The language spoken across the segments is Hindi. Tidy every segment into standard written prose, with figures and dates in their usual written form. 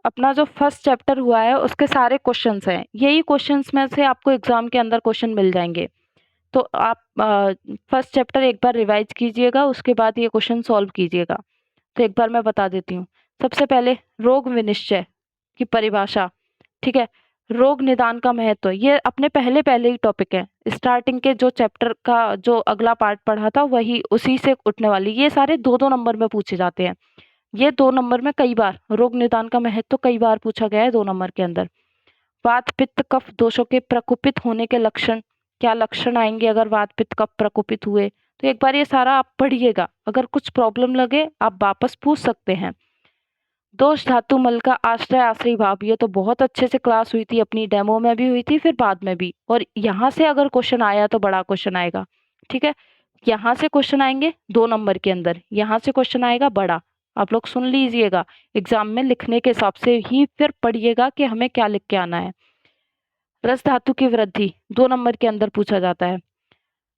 अपना जो फर्स्ट चैप्टर हुआ है उसके सारे क्वेश्चंस हैं, यही क्वेश्चंस में से आपको एग्जाम के अंदर क्वेश्चन मिल जाएंगे। तो आप फर्स्ट चैप्टर एक बार रिवाइज कीजिएगा, उसके बाद ये क्वेश्चन सॉल्व कीजिएगा। तो एक बार मैं बता देती हूँ। सबसे पहले रोग विनिश्चय की परिभाषा, ठीक है। रोग निदान का महत्व, ये अपने पहले पहले ही टॉपिक है। स्टार्टिंग के जो चैप्टर का जो अगला पार्ट पढ़ा था वही उसी से उठने वाली, ये सारे दो दो नंबर में पूछे जाते हैं। ये 2 नंबर में कई बार रोग निदान का महत्व कई बार पूछा गया है 2 नंबर के अंदर। वात पित्त कफ दोषों के प्रकोपित होने के लक्षण, क्या लक्षण आएंगे अगर वात पित्त कफ प्रकोपित हुए। तो एक बार ये सारा आप पढ़िएगा, अगर कुछ प्रॉब्लम लगे आप वापस पूछ सकते हैं। दोष धातु मल का आश्रय आश्रयी भाव, ये तो बहुत अच्छे से क्लास हुई थी, अपनी डेमो में भी हुई थी फिर बाद में भी। और यहाँ से अगर क्वेश्चन आया तो बड़ा क्वेश्चन आएगा, ठीक है। यहाँ से क्वेश्चन आएंगे 2 नंबर के अंदर, यहाँ से क्वेश्चन आएगा बड़ा। आप लोग सुन लीजिएगा, एग्जाम में लिखने के हिसाब से ही फिर पढ़िएगा कि हमें क्या लिख के आना है। रस धातु की वृद्धि 2 नंबर के अंदर पूछा जाता है।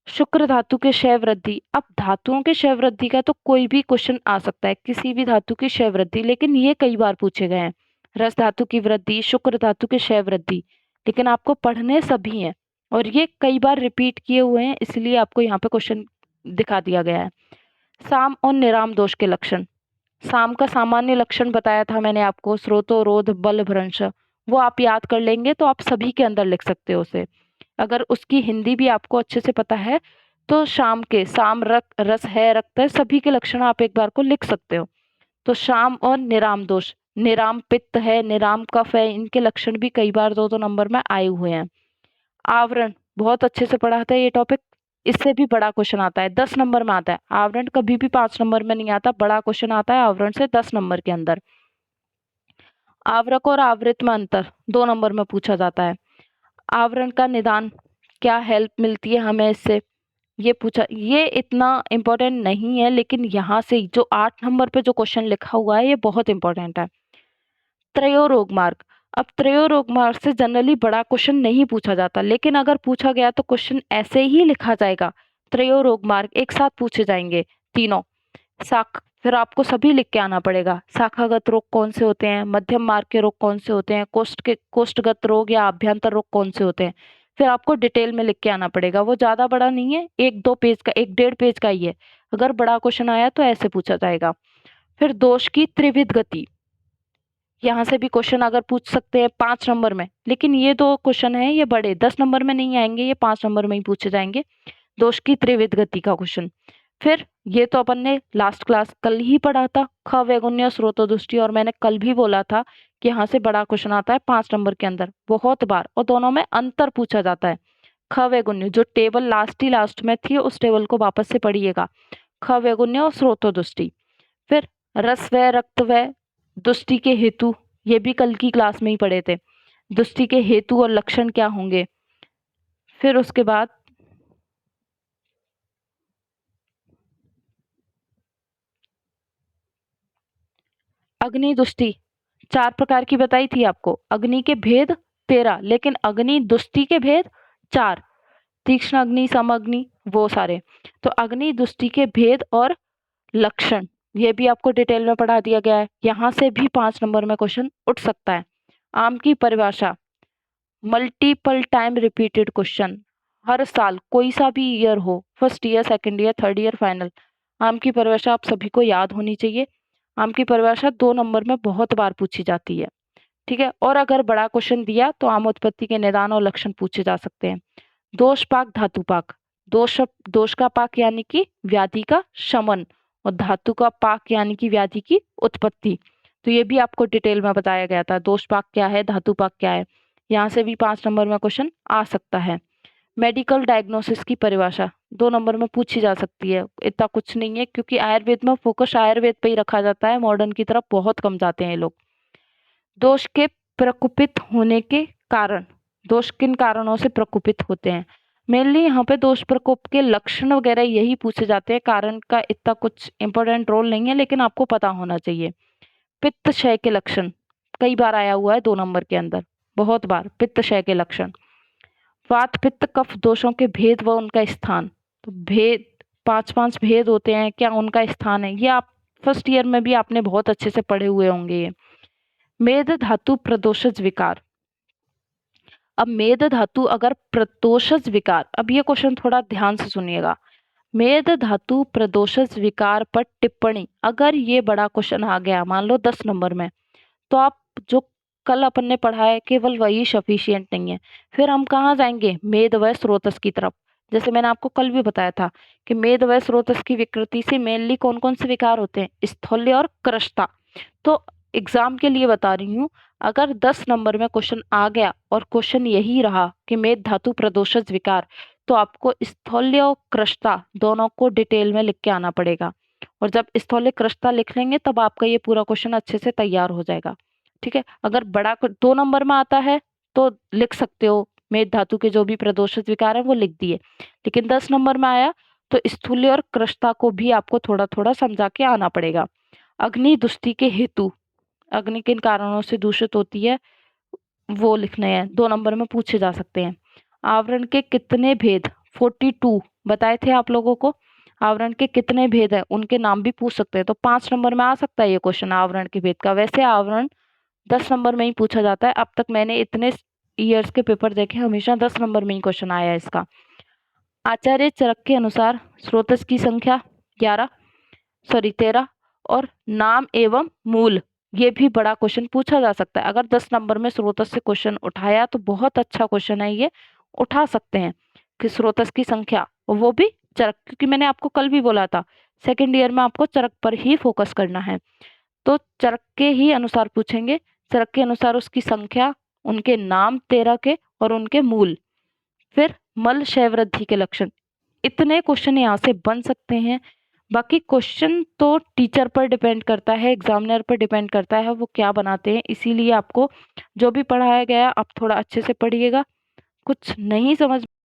शुक्र धातु के क्षय वृद्धि, अब धातुओं के क्षय वृद्धि का तो कोई भी क्वेश्चन आ सकता है, किसी भी धातु की क्षय वृद्धि, लेकिन ये कई बार पूछे गए हैं। रस धातु की वृद्धि, शुक्र धातु के क्षय वृद्धि, लेकिन आपको पढ़ने सभी हैं और ये कई बार रिपीट किए हुए हैं, इसलिए आपको यहाँ पे क्वेश्चन दिखा दिया गया है। साम और निराम दोष के लक्षण, साम का सामान्य लक्षण बताया था मैंने आपको, स्रोतोरोध बल भ्रंश, वो आप याद कर लेंगे तो आप सभी के अंदर लिख सकते हो उसे। अगर उसकी हिंदी भी आपको अच्छे से पता है तो शाम के, साम रस है रक्त है, सभी के लक्षण आप एक बार को लिख सकते हो। तो शाम और निराम दोष, निराम पित्त है, निराम कफ है, इनके लक्षण भी कई बार 2 2 नंबर में आए हुए हैं। आवरण बहुत अच्छे से पढ़ा था ये टॉपिक, इससे भी बड़ा क्वेश्चन आता है, 10 नंबर में आता है। आवरण कभी भी 5 नंबर में नहीं आता, बड़ा क्वेश्चन आता है आवरण से 10 नंबर के अंदर। आवरक और आवृत में अंतर 2 नंबर में पूछा जाता है। आवरण का निदान, क्या हेल्प मिलती है हमें इससे, ये पूछा। ये इतना इम्पोर्टेंट नहीं है, लेकिन यहाँ से जो 8 नंबर पे जो क्वेश्चन लिखा हुआ है ये बहुत इंपॉर्टेंट है। त्रयो रोग मार्ग, अब त्रयो रोग मार्ग से जनरली बड़ा क्वेश्चन नहीं पूछा जाता, लेकिन अगर पूछा गया तो क्वेश्चन ऐसे ही लिखा जाएगा। त्रयो रोग मार्ग एक साथ पूछे जाएंगे तीनों। फिर आपको सभी लिख के आना पड़ेगा। शाखागत रोग कौन से होते हैं, मध्यम मार्ग के रोग कौन से होते हैं, कोष्ठगत रोग या अभ्यंतर रोग कौन से होते हैं, फिर आपको डिटेल में लिख के आना पड़ेगा। वो ज्यादा बड़ा नहीं है, 1-2 पेज का, 1-1.5 पेज का ही है। अगर बड़ा क्वेश्चन आया तो ऐसे पूछा जाएगा। फिर दोष की त्रिविध गति, यहाँ से भी क्वेश्चन अगर पूछ सकते हैं 5 नंबर में, लेकिन ये 2 क्वेश्चन है ये बड़े 10 नंबर में नहीं आएंगे, ये 5 नंबर में ही पूछे जाएंगे। दोष की त्रिविध गति का क्वेश्चन। फिर ये तो अपन ने लास्ट क्लास कल ही पढ़ा था, ख वैगुण्य स्रोतोदृष्टि, और मैंने कल भी बोला था कि यहाँ से बड़ा क्वेश्चन आता है 5 नंबर के अंदर बहुत बार, और दोनों में अंतर पूछा जाता है। ख वैगुण्य जो टेबल लास्ट में थी उस टेबल को वापस से पढ़िएगा, ख वैगुण्य और स्रोतोदृष्टि। फिर रस व रक्त व दुष्टि के हेतु, ये भी कल की क्लास में ही पढ़े थे। दुष्टि के हेतु और लक्षण क्या होंगे। फिर उसके बाद अग्नि दुष्टि 4 प्रकार की बताई थी आपको, अग्नि के भेद 13, लेकिन अग्नि दुष्टि के भेद 4, तीक्ष्ण अग्नि, सम अग्नि, वो सारे। तो अग्नि दुष्टि के भेद और लक्षण ये भी आपको डिटेल में पढ़ा दिया गया है। यहाँ से भी 5 नंबर में क्वेश्चन उठ सकता है। आम की परिभाषा, मल्टीपल टाइम रिपीटेड क्वेश्चन, हर साल कोई सा भी ईयर हो, first year, second year, third year, final, आम की परिभाषा आप सभी को याद होनी चाहिए। आम की परिभाषा 2 नंबर में बहुत बार पूछी जाती है, ठीक है। और अगर बड़ा क्वेश्चन दिया तो आम उत्पत्ति के निदान और लक्षण पूछे जा सकते हैं। दोष पाक धातु पाक, दोष का पाक यानी कि व्याधि का शमन, और धातु का पाक यानी कि व्याधि की उत्पत्ति। तो ये भी आपको डिटेल में बताया गया था, दोष पाक क्या है, धातु पाक क्या है। यहाँ से भी 5 नंबर में क्वेश्चन आ सकता है। मेडिकल डायग्नोसिस की परिभाषा 2 नंबर में पूछी जा सकती है, इतना कुछ नहीं है, क्योंकि आयुर्वेद में फोकस आयुर्वेद पे ही रखा जाता है, मॉडर्न की तरफ बहुत कम जाते हैं ये लोग। दोष के प्रकोपित होने के कारण, दोष किन कारणों से प्रकोपित होते हैं, मेनली यहाँ पे दोष प्रकोप के लक्षण वगैरह यही पूछे जाते हैं, कारण का इतना कुछ इंपॉर्टेंट रोल नहीं है, लेकिन आपको पता होना चाहिए। पित्त क्षय के लक्षण कई बार आया हुआ है 2 नंबर के अंदर, बहुत बार, पित्त क्षय के लक्षण। वात पित्त कफ दोषों के भेद व उनका स्थान, तो भेद 5 भेद होते हैं, क्या उनका स्थान है, ये आप फर्स्ट ईयर में भी आपने बहुत अच्छे से पढ़े हुए होंगे ये। मेद धातु प्रदोषज विकार। अब मेद धातु अगर प्रदोषज विकार, अब ये क्वेश्चन थोड़ा ध्यान से सुनिएगा। मेद धातु प्रदोषज विकार पर टिप्पणी, अगर ये बड़ा क्वेश्चन आ गया मान लो 10 नंबर में, तो आप जो कल अपन ने पढ़ा है केवल वही सफिशिएंट नहीं है। फिर हम कहाँ जाएंगे, मेद व स्रोतस की तरफ। जैसे मैंने आपको कल भी बताया था कि मेद व स्रोतस की विकृति से मेनली कौन कौन से विकार होते हैं, स्थौल्य और कृष्णता। तो एग्जाम के लिए बता रही हूँ, अगर 10 नंबर में क्वेश्चन आ गया और क्वेश्चन यही रहा कि मेद धातु प्रदोषज विकार, तो आपको स्थौल्य और कृष्णता दोनों को डिटेल में लिख के आना पड़ेगा। और जब स्थौल्य कृष्णता लिख लेंगे तब आपका ये पूरा क्वेश्चन अच्छे से तैयार हो जाएगा। ठीक है, अगर बड़ा 2 नंबर में आता है तो लिख सकते हो, मेद धातु के जो भी प्रदोषित विकार है वो लिख दिए। लेकिन 10 नंबर में आया तो स्थूल्य और कृष्णता को भी आपको थोड़ा थोड़ा समझा के आना पड़ेगा। अग्नि दुष्टि के हेतु, अग्नि किन कारणों से दूषित होती है वो लिखने हैं, 2 नंबर में पूछे जा सकते हैं। आवरण के कितने भेद, 42 बताए थे आप लोगों को, आवरण के कितने भेद है उनके नाम भी पूछ सकते हैं। तो 5 नंबर में आ सकता है ये क्वेश्चन आवरण के भेद का। वैसे आवरण 10 नंबर में ही पूछा जाता है। अब तक मैंने इतने ईयर्स के पेपर देखे, हमेशा 10 नंबर में ही क्वेश्चन आया है इसका। आचार्य चरक के अनुसार स्रोतस की संख्या 13 और नाम एवं मूल, ये भी बड़ा क्वेश्चन पूछा जा सकता है। अगर 10 नंबर में स्रोतस से क्वेश्चन उठाया तो बहुत अच्छा क्वेश्चन है, ये उठा सकते हैं कि स्रोतस की संख्या, वो भी चरक, क्योंकि मैंने आपको कल भी बोला था सेकेंड ईयर में आपको चरक पर ही फोकस करना है। तो चरक के ही अनुसार पूछेंगे, चरक के अनुसार उसकी संख्या, उनके नाम 13 के और उनके मूल, फिर मल क्षय वृद्धि के लक्षण। इतने क्वेश्चन यहाँ से बन सकते हैं। बाकी क्वेश्चन तो टीचर पर डिपेंड करता है, एग्जामिनर पर डिपेंड करता है वो क्या बनाते हैं। इसीलिए आपको जो भी पढ़ाया गया आप थोड़ा अच्छे से पढ़िएगा। कुछ नहीं समझ